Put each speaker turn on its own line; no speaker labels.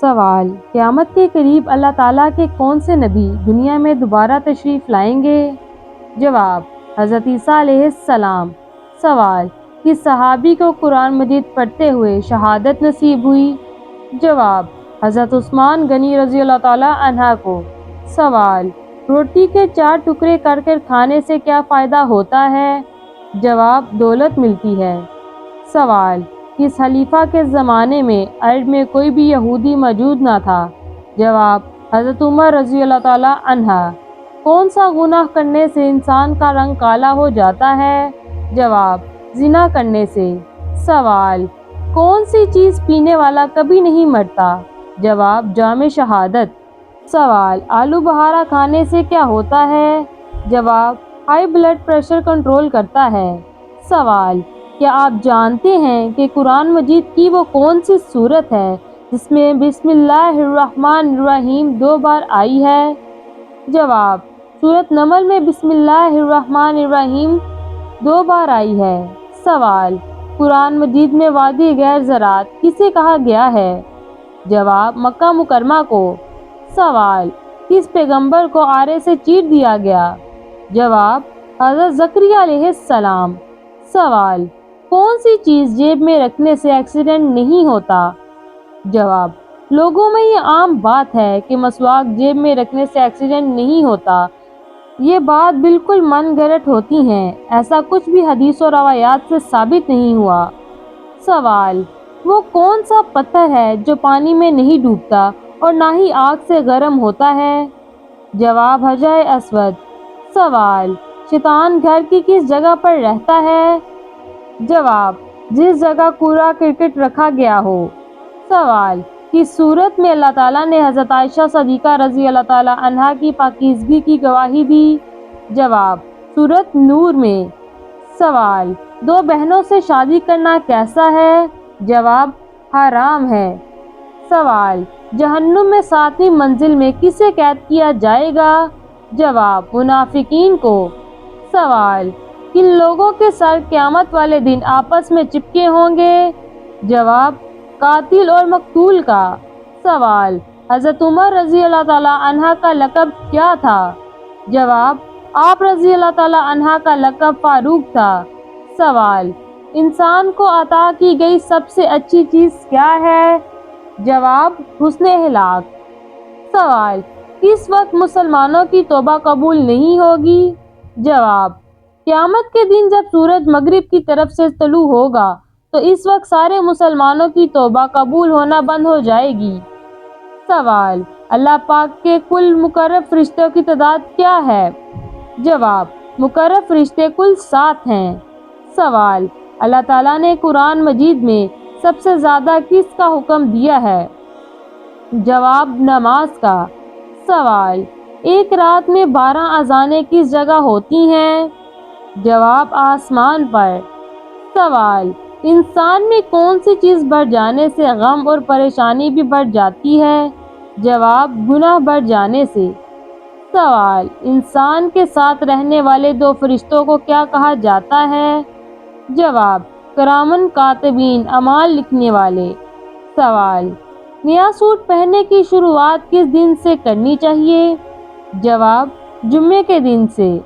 سوال: قیامت کے قریب اللہ تعالیٰ کے کون سے نبی دنیا میں دوبارہ تشریف لائیں گے؟ جواب: حضرت عیسیٰ علیہ السلام۔ سوال: کس صحابی کو قرآن مجید پڑھتے ہوئے شہادت نصیب ہوئی؟ جواب: حضرت عثمان غنی رضی اللہ تعالیٰ عنہ کو۔ سوال: روٹی کے 4 ٹکڑے کر کر کھانے سے کیا فائدہ ہوتا ہے؟ جواب: دولت ملتی ہے۔ سوال: کس خلیفہ کے زمانے میں عرب میں کوئی بھی یہودی موجود نہ تھا؟ جواب: حضرت عمر رضی اللہ تعالیٰ عنہ۔ کون سا گناہ کرنے سے انسان کا رنگ کالا ہو جاتا ہے؟ جواب: زنا کرنے سے۔ سوال: کون سی چیز پینے والا کبھی نہیں مرتا؟ جواب: جام شہادت۔ سوال: آلو بخارا کھانے سے کیا ہوتا ہے؟ جواب: ہائی بلڈ پریشر کنٹرول کرتا ہے۔ سوال: کیا آپ جانتے ہیں کہ قرآن مجید کی وہ کون سی سورت ہے جس میں بسم اللہ الرحمن الرحیم 2 بار آئی ہے؟ جواب: سورۃ نمل میں بسم اللہ الرحمن الرحیم 2 بار آئی ہے۔ سوال: قرآن مجید میں وادی غیر زرعت کسے کہا گیا ہے؟ جواب: مکہ مکرمہ کو۔ سوال: کس پیغمبر کو آرے سے چیر دیا گیا؟ جواب: حضرت زکریا علیہ السلام۔ سوال: کون سی چیز جیب میں رکھنے سے ایکسیڈنٹ نہیں ہوتا؟ جواب: لوگوں میں یہ عام بات ہے کہ مسواک جیب میں رکھنے سے ایکسیڈنٹ نہیں ہوتا۔ یہ بات بالکل من گھڑت ہوتی ہیں، ایسا کچھ بھی حدیث و روایات سے ثابت نہیں ہوا۔ سوال: وہ کون سا پتھر ہے جو پانی میں نہیں ڈوبتا اور نہ ہی آگ سے گرم ہوتا ہے؟ جواب: حجر اسود۔ سوال: شیطان گھر کی کس جگہ پر رہتا ہے؟ جواب: جس جگہ کوڑا کرکٹ رکھا گیا ہو۔ سوال: کس صورت میں اللہ تعالیٰ نے حضرت عائشہ صدیقہ رضی اللہ تعالیٰ عنہا کی پاکیزگی کی گواہی دی؟ جواب: سورۃ نور میں۔ سوال: 2 بہنوں سے شادی کرنا کیسا ہے؟ جواب: حرام ہے۔ سوال: جہنم میں 7ویں منزل میں کسے قید کیا جائے گا؟ جواب: منافقین کو۔ سوال: کن لوگوں کے سر قیامت والے دن آپس میں چپکے ہوں گے؟ جواب: قاتل اور مقتول کا۔ سوال: حضرت عمر رضی اللہ تعالیٰ عنہ کا لقب کیا تھا؟ جواب: آپ رضی اللہ تعالیٰ عنہ کا لقب فاروق تھا۔ سوال: انسان کو عطا کی گئی سب سے اچھی چیز کیا ہے؟ جواب: حسن اخلاق۔ سوال: کس وقت مسلمانوں کی توبہ قبول نہیں ہوگی؟ جواب: قیامت کے دن جب سورج مغرب کی طرف سے طلوع ہوگا تو اس وقت سارے مسلمانوں کی توبہ قبول ہونا بند ہو جائے گی۔ سوال: اللہ پاک کے کل مقرب فرشتوں کی تعداد کیا ہے؟ جواب: مقرب فرشتے کل 7 ہیں۔ سوال: اللہ تعالیٰ نے قرآن مجید میں سب سے زیادہ کس کا حکم دیا ہے؟ جواب: نماز کا۔ سوال: ایک رات میں 12 اذانیں کس جگہ ہوتی ہیں؟ جواب: آسمان پر۔ سوال: انسان میں کون سی چیز بڑھ جانے سے غم اور پریشانی بھی بڑھ جاتی ہے؟ جواب: گناہ بڑھ جانے سے۔ سوال: انسان کے ساتھ رہنے والے 2 فرشتوں کو کیا کہا جاتا ہے؟ جواب: کرامن کاتبین، اعمال لکھنے والے۔ سوال: نیا سوٹ پہننے کی شروعات کس دن سے کرنی چاہیے؟ جواب: جمعے کے دن سے۔